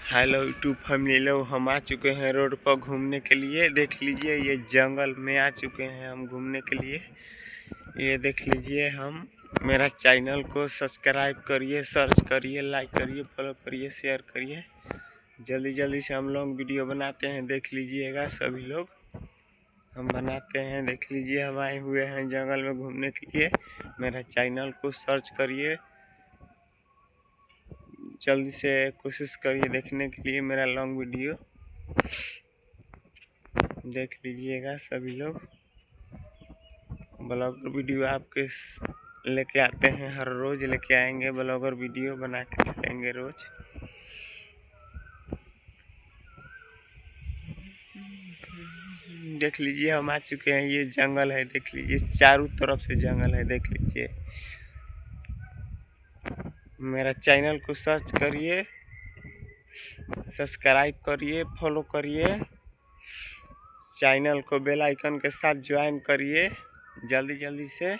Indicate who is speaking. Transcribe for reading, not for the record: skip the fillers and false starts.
Speaker 1: Hello YouTube family लोग, हम आ चुके हैं रोड पर घूमने के लिए। देख लीजिए, ये जंगल में आ चुके हैं हम घूमने के लिए। ये देख लीजिए, हम मेरा चैनल को सब्सक्राइब करिए, सर्च करिए, लाइक करिए, फॉलो करिए, शेयर करिए। जल्दी जल्दी से हम लोग वीडियो बनाते हैं, देख लीजिएगा सभी लोग। हम बनाते हैं, देख लीजिए, हम आए हुए हैं जंगल में घूमने के लिए। मेरा चैनल को सर्च करिए, जल्दी से कोशिश करिए देखने के लिए मेरा लॉन्ग वीडियो। देख लीजिएगा सभी लोग। ब्लॉगर वीडियो आपके लेके आते हैं, हर रोज लेके आएंगे ब्लॉगर वीडियो बना के डालेंगे रोज। देख लीजिए, हम आ चुके हैं, ये जंगल है, देख लीजिए चारों तरफ से जंगल है। देख लीजिए, मेरा चैनल को सर्च करिए, सब्सक्राइब करिए, फॉलो करिए, चैनल को बेल आइकन के साथ ज्वाइन करिए जल्दी जल्दी से।